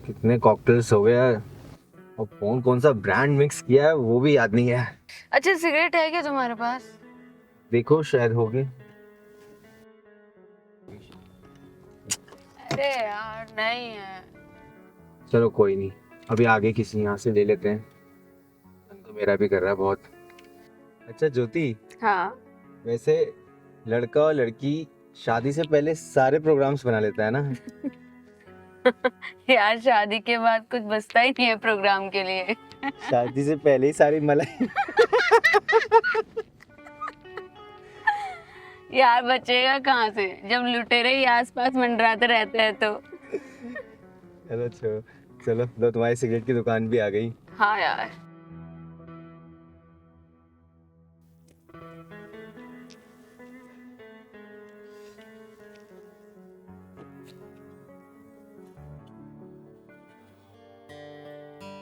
कितने कॉकटेल्स हो गए यार, और कौन सा ब्रांड मिक्स किया है वो भी याद नहीं है। अच्छा सिगरेट है क्या तुम्हारे पास? देखो शायद होगी। अरे यार नहीं है। चलो कोई नहीं, अभी आगे किसी यहाँ से ले लेते हैं, मन तो मेरा भी कर रहा है बहुत। अच्छा ज्योति, हाँ वैसे लड़का और लड़की शादी से पहले सारे प्रोग्राम्स बना लेता है ना? यार शादी के बाद कुछ बचता ही नहीं है प्रोग्राम के लिए। शादी से पहले ही सारी मलाई। यार बचेगा कहाँ से जब लुटेरे ही आसपास मंडराते रहते हैं तो। चलो चलो लो, तुम्हारी सिगरेट की दुकान भी आ गई। हाँ यार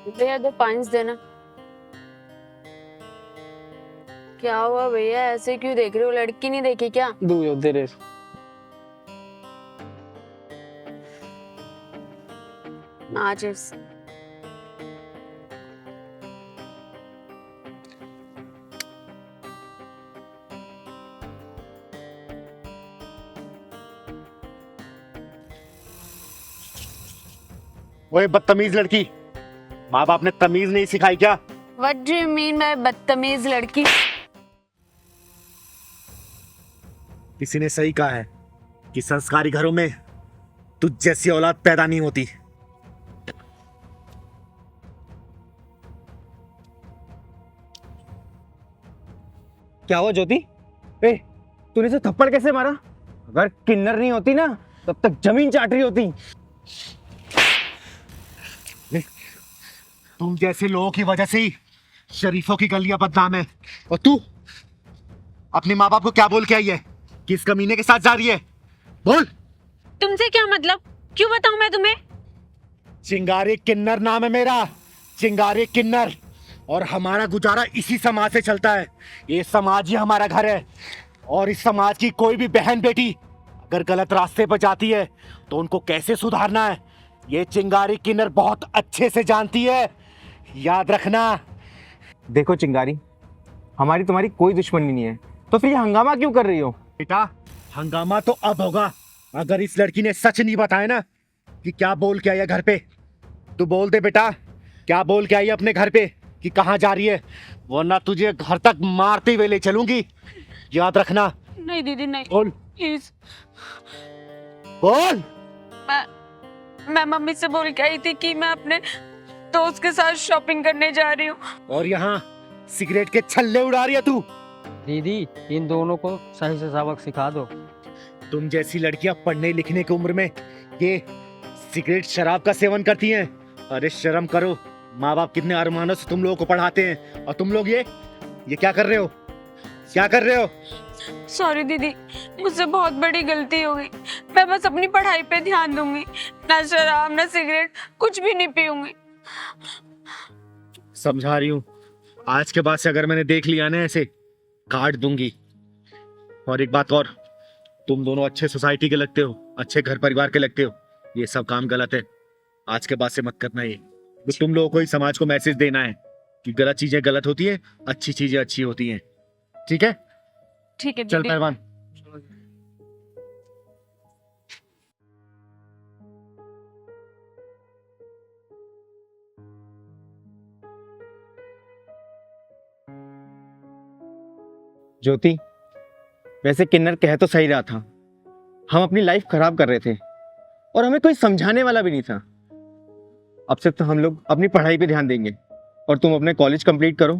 भैया 2 5 देना। क्या हुआ भैया, ऐसे क्यों देख रहे हो? लड़की नहीं देखी क्या? माचिस। ओए बदतमीज लड़की, माँ बाप ने तमीज नहीं सिखाई क्या? What do you mean by बदतमीज लड़की? किसी ने सही कहा है कि संस्कारी घरों में तुझ जैसी औलाद पैदा नहीं होती। क्या हुआ ज्योति? तूने से थप्पड़ कैसे मारा? अगर किन्नर नहीं होती ना तब तक जमीन चाट रही होती। तुम जैसे लोगों की वजह से ही शरीफों की गलियां बदनाम है। और तू अपने माँ बाप को क्या बोल के आई है? किस कमीने के साथ जा रही है? बोल। तुमसे क्या मतलब? क्यों बताऊं मैं तुम्हें? चिंगारी किन्नर नाम है मेरा, चिंगारी किन्नर। और हमारा गुजारा इसी समाज से चलता है। ये समाज ही हमारा घर है, और इस समाज की कोई भी बहन बेटी अगर गलत रास्ते पर जाती है तो उनको कैसे सुधारना है ये चिंगारी किन्नर बहुत अच्छे से जानती है, याद रखना। देखो चिंगारी, हमारी तुम्हारी कोई दुश्मनी नहीं है, तो फिर ये हंगामा क्यों कर रही हो? बेटा हंगामा तो अब होगा अगर इस लड़की ने सच नहीं बताया ना कि क्या बोल के आई है घर पे। तू बोल दे बेटा, क्या बोल के आई है अपने घर पे कि कहाँ जा रही है, वरना तुझे घर तक मारते हुए ले चलूंगी, याद रखना। नहीं दीदी नहीं, बोल प्लीज। बोल। मैं मम्मी से बोल के आई थी कि मैं अपने दोस्त के साथ शॉपिंग करने जा रही हूँ। और यहाँ सिगरेट के छल्ले उड़ा रही है तू। दीदी इन दोनों को सही से सबक सिखा दो। तुम जैसी लड़कियां पढ़ने लिखने की उम्र में ये सिगरेट शराब का सेवन करती हैं। अरे शर्म करो, माँ बाप कितने अरमानों से तुम लोगों को पढ़ाते हैं, और तुम लोग ये क्या कर रहे हो? क्या कर रहे हो? सॉरी दीदी, मुझसे बहुत बड़ी गलती हो गई। मैं बस अपनी पढ़ाई पे ध्यान दूंगी, ना शराब ना सिगरेट कुछ भी नहीं पीऊंगी। समझा रही हूँ, आज के बाद से अगर मैंने देख लिया ना ऐसे काट दूंगी। और एक बात और, तुम दोनों अच्छे सोसाइटी के लगते हो, अच्छे घर परिवार के लगते हो, ये सब काम गलत है। आज के बाद से मत करना ये। तो तुम लोगों को ही समाज को मैसेज देना है कि गलत चीजें गलत होती है, अच्छी चीजें अच्छी होती हैं। ठीक है? ठीक है चल दीदी। पहलवान। ज्योति, वैसे किन्नर कह तो सही रहा था, हम अपनी लाइफ खराब कर रहे थे और हमें कोई समझाने वाला भी नहीं था। अब से तो हम लोग अपनी पढ़ाई पे ध्यान देंगे, और तुम अपने कॉलेज कंप्लीट करो,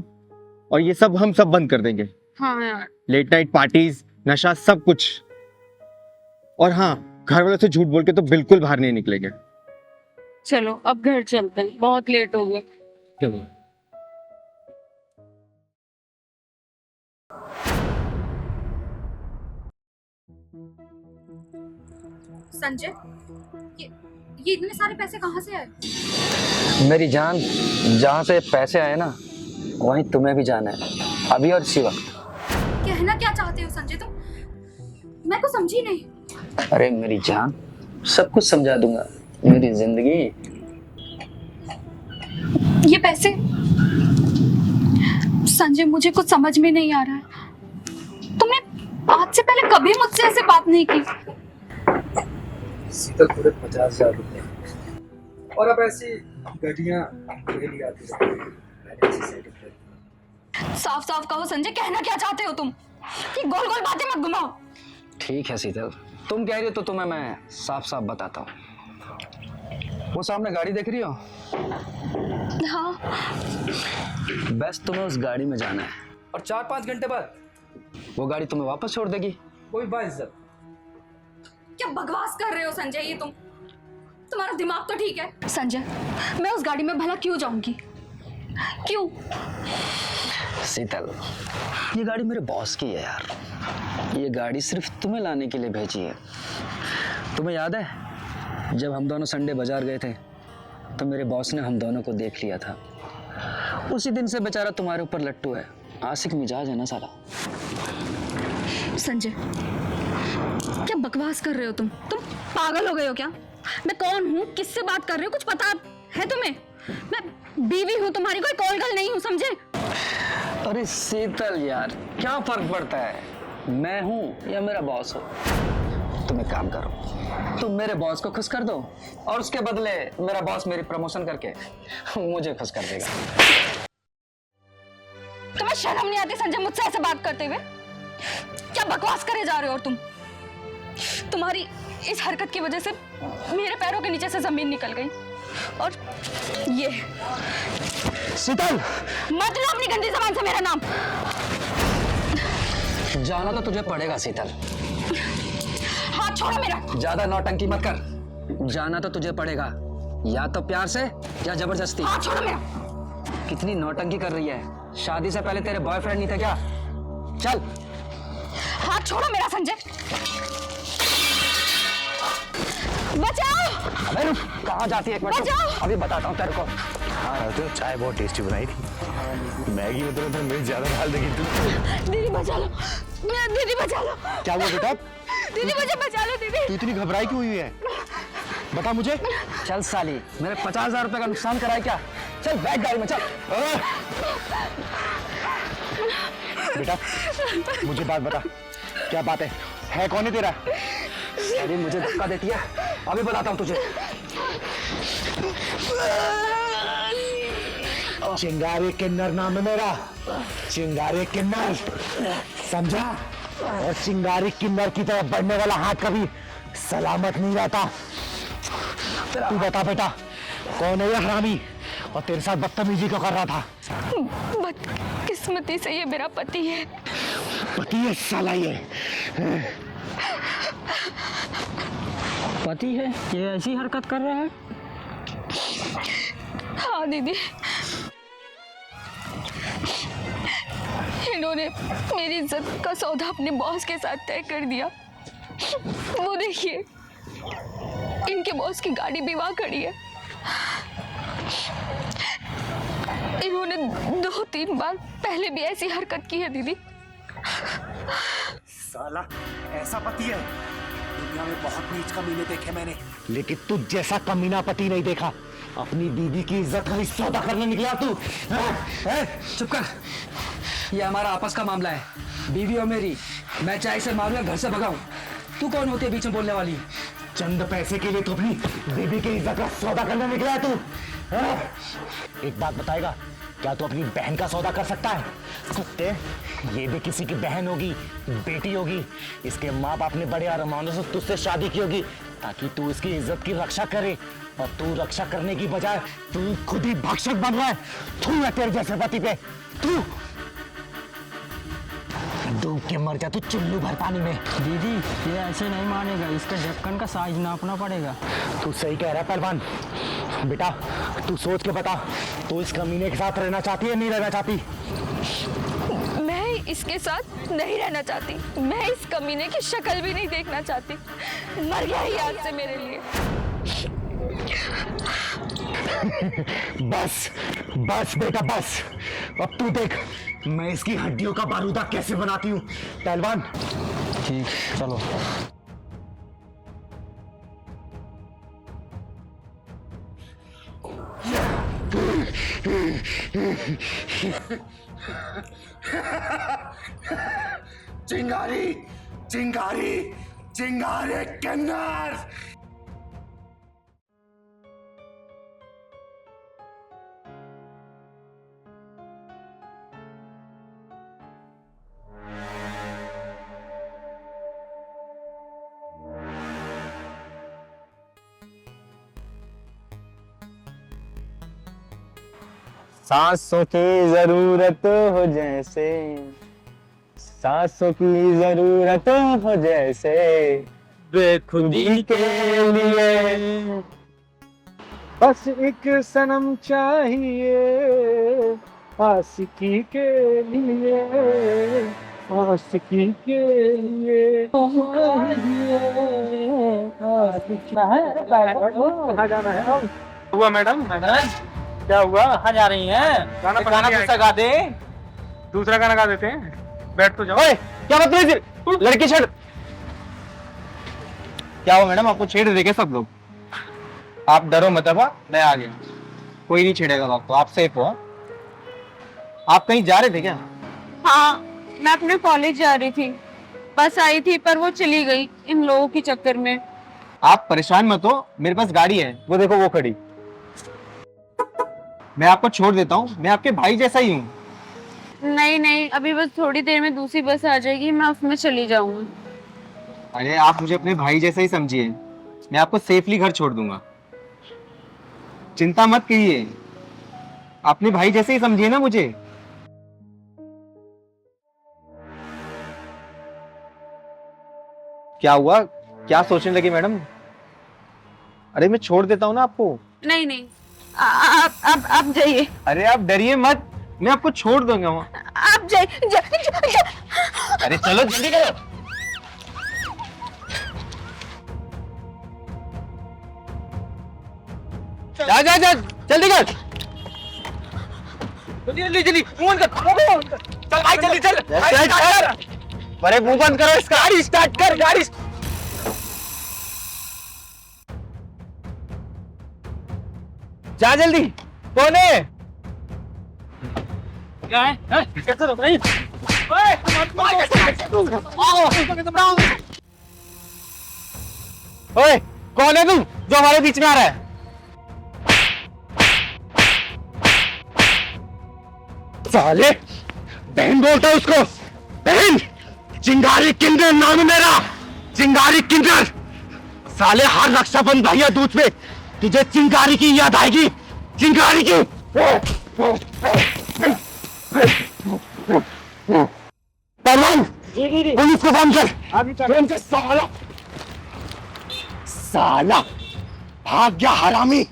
और ये सब हम सब बंद कर देंगे। हाँ यार। लेट नाइट पार्टीज, नशा, सब कुछ। और हाँ, घर वालों से झूठ बोल के तो बिल्कुल बाहर नहीं निकलेंगे। चलो अब घर चलते हैं, बहुत लेट हो गया। चलो। संजय, ये इतने सारे पैसे कहाँ से आए? मेरी जान, जहाँ से पैसे आए ना वहीं तुम्हें भी जाना है, अभी और इसी वक्त। कहना क्या चाहते हो संजय तुम? मैं को समझी नहीं। अरे मेरी जान, सब कुछ समझा दूंगा। मेरी जिंदगी। ये पैसे संजय, मुझे कुछ समझ में नहीं आ रहा है। तुमने आज से पहले कभी मुझसे ऐसे बात नहीं की। शीतल पूरे 50,000 रुपए और अब ऐसी घटिया डेली आती है। साफ साफ कहो संजय, कहना क्या चाहते हो तुम? कि गोल गोल बातें मत घुमाओ। ठीक है शीतल, तुम कह रही हो तो तुम्हें मैं साफ साफ बताता हूँ। वो सामने गाड़ी देख रही हो? हाँ। बस तुम्हें उस गाड़ी में जाना है और 4-5 घंटे बाद वो गाड़ी तुम्हें वापस छोड़ देगी। कोई बाइज्जत। क्या बकवास कर रहे हो संजय? ये तुम्हारा दिमाग तो ठीक है? संजय, मैं उस गाड़ी में भला क्यों जाऊंगी? क्यों? शीतल, ये गाड़ी मेरे बॉस की है यार। ये गाड़ी सिर्फ तुम्हें लाने के लिए भेजी है। तुम्हें याद है जब हम दोनों संडे बाजार गए थे तो मेरे बॉस ने हम दोनों को देख लिया था। उसी दिन से बेचारा तुम्हारे ऊपर लट्टू है। आशिक मिजाज है ना साला। संजय, क्या बकवास कर रहे हो तुम पागल हो गए हो क्या? मैं कौन हूँ, किससे बात कर रहे हो, कुछ पता है तुम्हें? मैं बीवी हूँ तुम्हारी, कोई कॉलगल नहीं हूँ, समझे? अरे शीतल यार, क्या फर्क पड़ता है मैं हूँ या मेरा बॉस हो? तुम एक काम करो, तुम मेरे बॉस को खुश कर दो और उसके बदले मेरा बॉस मेरी प्रमोशन करके मुझे खुश कर देगा। तुम्हें शर्म नहीं आती संजय मुझसे ऐसे बात करते हुए? क्या बकवास करे जा रहे हो? और तुम्हारी इस हरकत की वजह से मेरे पैरों के नीचे से जमीन निकल गई। और ये शीतल, मत लो अपनी गंदी जबान से मेरा नाम। जाना तो तुझे पड़ेगा शीतल। हाथ छोड़ो मेरा। ज्यादा नौटंकी मत कर। जाना तो तुझे पड़ेगा, या तो प्यार से या जबरदस्ती। हाथ छोड़ो मेरा। कितनी नौटंकी कर रही है? शादी से पहले तेरे बॉयफ्रेंड नहीं थे क्या? चल। हाथ छोड़ो मेरा संजय। बचाओ। अबे रुक, कहाँ जाती है? एक मिनट, अभी बताता हूँ तेरे को। हाँ तो चाय बहुत टेस्टी बनाई थी। मैगी में तो मिर्च ज्यादा डाल देगी तू। दीदी बचा लो, दीदी बचा लो। क्या हुआ बेटा? दीदी मुझे बचा लो दीदी। तू इतनी घबराई क्यों हुई है? बता मुझे। चल साली, मेरे 50,000 रुपए का नुकसान कराए क्या? चल बैठ गाड़ी में चल। बेटा मुझे बात बता, क्या बात है कौन है तेरा? अरे मुझे धक्का देती है, अभी बताता हूँ तुझे। चिंगारी किन्नर नाम है मेरा, चिंगारी किन्नर, समझा? और चिंगारी किन्नर की तरफ बढ़ने वाला हाथ कभी सलामत नहीं रहता। तू बता बेटा, कौन है ये हरामी और तेरे साथ बदतमीजी क्यों कर रहा था? बदकिस्मती से ये मेरा पति है। पति है साला ये? पति है? ये ऐसी हरकत कर रहा है? हाँ दीदी, इन्होंने मेरी इज्जत का सौदा अपने बॉस के साथ तय कर दिया। वो देखिए, इनके बॉस की गाड़ी भी वहां खड़ी है। इन्होंने 2-3 बार पहले भी ऐसी हरकत की है दीदी। साला ऐसा पति है? दुनिया में बहुत नीच कमीने देखे मैंने, लेकिन तुझ जैसा कमीना पति नहीं देखा। अपनी बीवी की इज्जत का सौदा करने निकला तू। चुप कर, ये हमारा आपस का मामला है, बीवी और मेरी। मैं चाहे इसे मामला घर से भगाऊं, तू कौन होती है बीच में बोलने वाली? चंद पैसे के लिए तो अपनी बीवी की इज्जत का सौदा करने निकला है तू। एक बात बताएगा, क्या तू अपनी बहन का सौदा कर सकता है? कुत्ते, ये भी किसी की बहन होगी, बेटी होगी। इसके माँ बाप ने बड़े अरमानों से तुझसे शादी की होगी ताकि तू इसकी इज्जत की रक्षा करे, और तू रक्षा करने की बजाय तू खुद ही भक्षक बन रहा है। तू है तेरे जैसे पति पे, तू डूब के मर जा तू चुल्लू भर पानी में। दीदी ये ऐसे नहीं मानेगा, इसका ढक्कन का साइज नापना पड़ेगा। तू सही कह रहा है पहलवान। बेटा तू सोच के बता, तू इस कमीने के साथ रहना चाहती है नहीं रहना चाहती? मैं इसके साथ नहीं रहना चाहती। मैं इस कमीने की शक्ल भी नहीं देखना चाहती। मर गया ही याद से मेरे लिए। बस बस बेटा बस। अब तू देख मैं इसकी हड्डियों का बारूदा कैसे बनाती हूँ। पहलवान ठीक, चलो। चिंगारी चिंगारी चिंगारी किन्नर। सांसों की जरूरत हो जैसे, सांसों की जरूरत हो जैसे, बेखुदी के लिए बस एक सनम चाहिए, आशिकी के लिए, आशिकी के लिए कहाँ जाना है? हुआ मैडम? क्या हुआ? कहाँ जा रही हैं? गाना दूसरा गा दे। दूसरा गाना गा देते हैं, बैठ तो जाओ। क्या बदतमीजी, लड़की छेड़। क्या हुआ मैडम, आपको छेड़ देंगे सब लोग? आप डरो मत, अब मैं आ गया, कोई नहीं छेड़ेगा आपको, आप सेफ हो। आप कहीं जा रहे थे क्या? हाँ, मैं अपने कॉलेज जा रही थी, बस आई थी पर वो चली गई इन लोगों के चक्कर में। आप परेशान मत हो, मेरे पास गाड़ी है, वो देखो वो खड़ी। मैं आपको छोड़ देता हूँ, मैं आपके भाई जैसा ही हूँ। नहीं नहीं, अभी बस थोड़ी देर में दूसरी बस आ जाएगी, मैं उसमें चली जाऊंगी। अरे आप मुझे अपने भाई जैसा ही समझिए, मैं आपको सेफली घर छोड़ दूंगा, चिंता मत कीजिए, अपने भाई जैसे ही समझिए ना मुझे। क्या हुआ, क्या सोचने लगी मैडम? अरे मैं छोड़ देता हूँ ना आपको। नहीं नहीं, आप जाइए। अरे आप डरिए मत, मैं आपको छोड़ दूंगा वहाँ। आप जाइए। अरे चलो जल्दी करो। जा जा जा, जल्दी कर, जल्दी जल्दी मुंह बंद कर, चल भाई जल्दी चल। अरे मुंह बंद करो इसका, गाड़ी स्टार्ट कर, गाड़ी। जा जल्दी, कौन है? क्या है? कैसे रोक रही? ओए, कौन है तुम जो हमारे बीच में आ रहा है? साले बहन बोलता है उसको, बहन। चिंगारी किंडर नाम है मेरा, चिंगारी किंडर। साले हर रक्षाबंधन भैया दूध पे तुझे चिंगारी की याद आएगी, चिंगारी की। पहलवान पुलिस को फोन कर, फोन कर। साला साला भाग गया हरामी।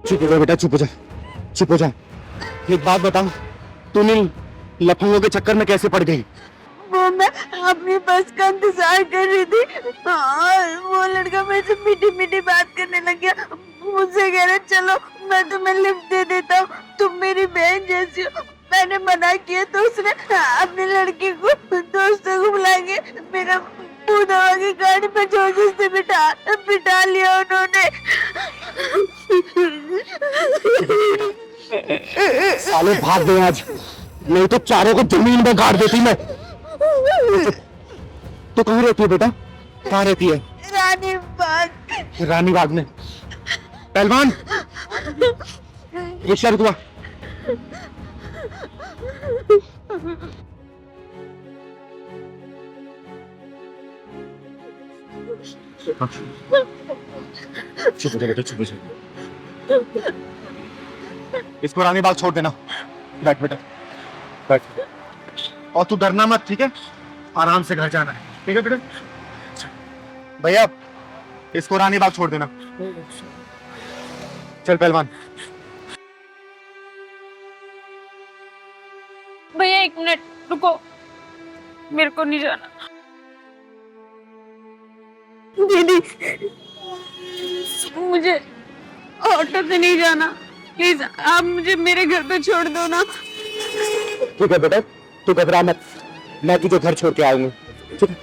चुप हो जा बेटा, चुप हो जा, चुप हो जा। एक बात बताओ, तूने लफंगों के चक्कर में कैसे पड़ गई? वो मैं अपनी बस का इंतजार कर रही थी और वो लड़का मेरे से मीठी मीठी बात करने लग गया। मुझसे कह रहा चलो मैं तुम्हें लिफ्ट दे देता हूँ, तुम मेरी बहन जैसी हो। मैंने मना किया तो उसने अपनी लड़की को दोस्तों को बुला के मेरा मुंह दबा के गाड़ी पे जोर से बिठा लिया उन्होंने। साले भाग गए आज, नहीं तो चारों को जमीन में गाड़ देती मैं। तो कहाँ रहती है बेटा, कहाँ रहती है? रानी बाग। रानी बाग में। पहलवान ये शर्त हुआ, चुप हो जा बेटा, चुप हो जा। इसको रानी बाग छोड़ देना। बैठ बेटा, बैठ। और तू डरना मत, ठीक है? आराम से घर जाना है, ठीक है बेटा? भैया इसको रानी बाग छोड़ देना। चल पहलवान, एक मिनट रुको, मेरे को नहीं जाना। दीदी मुझे ऑटो से नहीं जाना, प्लीज आप मुझे मेरे घर पे छोड़ दो ना। ठीक है बेटा, तू घबरा मत, मैं तुझे घर छोड़ के आऊंगी, ठीक है,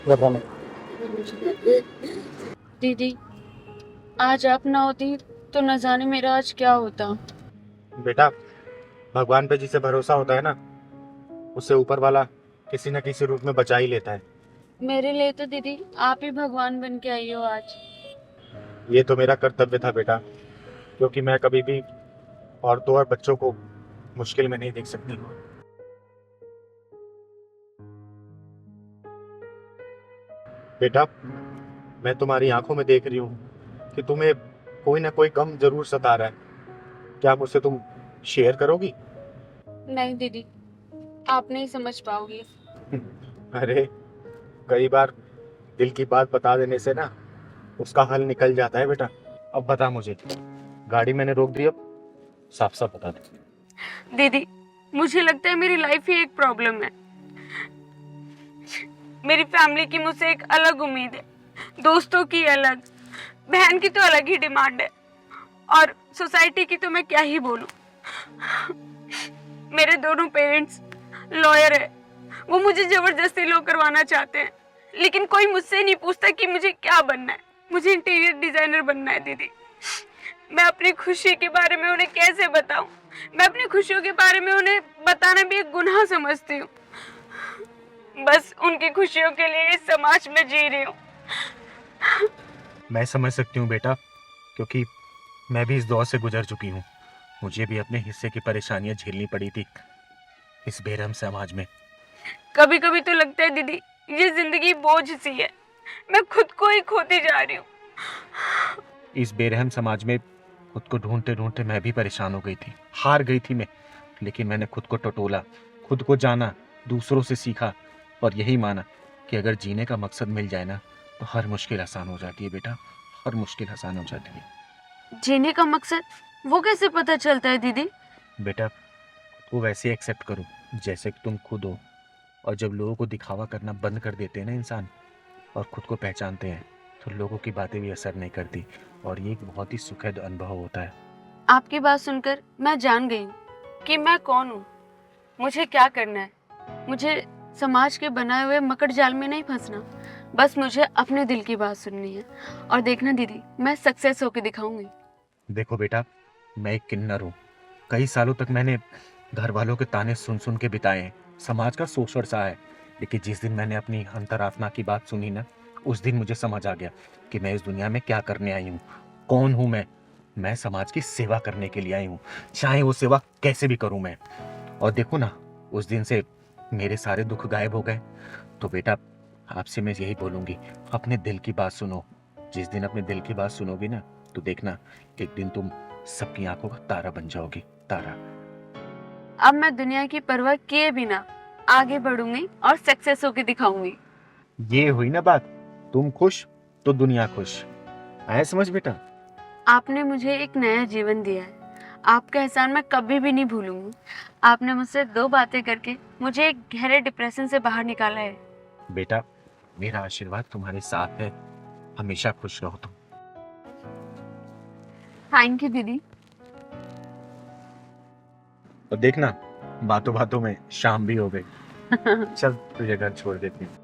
घबरा मत। दीदी आज आप ना होती तो न जाने मेरा आज क्या होता। बेटा, भगवान पे जिसे भरोसा होता है ना, उससे ऊपर वाला किसी न किसी रूप में बचा ही लेता है। मेरे लिए तो दीदी आप ही भगवान बन के आई हो आज। ये तो मेरा कर्तव्य था बेटा, क्योंकि मैं कभी भी औरतों और बच्चों को मुश्किल में नहीं देख सकती। बेटा, मैं तुम्हारी आंखों में देख रही हूँ कि तुम्हें कोई ना कोई गम जरूर सता रहा है। क्या मुझसे तुम शेयर करोगी? नहीं दीदी, आप नहीं समझ पाओगी। अरे, कई बार दिल की बात बता देने से ना उसका हल निकल जाता है बेटा। अब बता मुझे, गाड़ी मैंने रोक दी, अब साफ साफ बता दे। दीदी मुझे लगता है मेरी लाइफ ही एक प्रॉब्लम है। मेरी फैमिली की मुझसे एक अलग उम्मीद है, दोस्तों की अलग, बहन की तो अलग ही डिमांड है, और सोसाइटी की तो मैं क्या ही बोलूं। मेरे दोनों पेरेंट्स लॉयर है, वो मुझे जबरदस्ती लॉ करवाना चाहते हैं, लेकिन कोई मुझसे नहीं पूछता कि मुझे क्या बनना है। मुझे इंटीरियर डिजाइनर बनना है दीदी। मैं अपनी खुशी के बारे में उन्हें कैसे बताऊं? मैं अपनी खुशियों के बारे में उन्हें बताना भी एक गुनाह समझती हूँ। बस उनकी खुशियों के लिए इस समाज में जी रही हूँ। मैं समझ सकती हूँ बेटा, क्योंकि मैं भी इस दौर से गुजर चुकी हूँ। मुझे भी अपने हिस्से की परेशानियां झेलनी पड़ी थी इस बेरहम समाज में। कभी कभी तो लगता है दीदी ये जिंदगी बोझ सी है, मैं खुद को ही खोती जा रही हूँ। इस बेरहम समाज में खुद को ढूंढते ढूंढते मैं भी परेशान हो गई थी, हार गई थी मैं। लेकिन मैंने खुद को टटोला, खुद को जाना, दूसरों से सीखा और यही माना कि अगर जीने का मकसद मिल जाए ना तो हर मुश्किल आसान हो जाती है बेटा, हर मुश्किल आसान हो जाती है। जीने का मकसद वो कैसे पता चलता है दीदी? बेटा, वो वैसे एक्सेप्ट करो जैसे कि तुम खुद हो, और जब लोगों को दिखावा करना बंद कर देते हैं ना इंसान और खुद को पहचानते हैं तो लोगों की बातें भी असर नहीं करती, और ये एक बहुत ही सुखद अनुभव होता है। आपकी बात सुनकर मैं जान गई हूँ कि मैं कौन हूँ, मुझे क्या करना है। मुझे समाज के बनाए हुए मकड़ जाल में नहीं फंसना, बस मुझे अपने दिल की बात सुननी है। और देखना दीदी, मैं सक्सेस होके दिखाऊंगी। देखो बेटा, मैं एक किन्नर हूँ। कई सालों तक मैंने घर वालों के ताने सुन सुन के बिताए हैं, समाज का शोषण सहा है। लेकिन जिस दिन मैंने अपनी अंतरात्मा की बात सुनी ना, उस दिन मुझे समझ आ गया कि मैं इस दुनिया में क्या करने आई हूँ, कौन हूँ मैं समाज की सेवा करने के लिए आई हूँ, चाहे वो सेवा कैसे भी करूँ मैं। और देखो ना, उस दिन से मेरे सारे दुख गायब हो गए। तो बेटा, आपसे मैं यही बोलूंगी, अपने दिल की बात सुनो। जिस दिन अपने दिल की बात सुनोगी ना, तो देखना एक दिन तुम सबकी आंखों का तारा बन जाओगी, तारा। अब मैं दुनिया की परवाह किए बिना आगे बढ़ूंगी और सक्सेस होके दिखाऊंगी। ये हुई ना बात, तुम खुश तो दुनिया खुश। आया समझ बेटा? आपने मुझे एक नया जीवन दिया है, आपका एहसान मैं कभी भी नहीं भूलूंगी। आपने मुझसे 2 बातें करके मुझे एक गहरे डिप्रेशन से बाहर निकाला है। बेटा, मेरा आशीर्वाद तुम्हारे साथ है, हमेशा खुश रहो तुम। थैंक यू दीदी। और देखना, बातों बातों में शाम भी हो गई। चल तुझे घर छोड़ देती हूँ।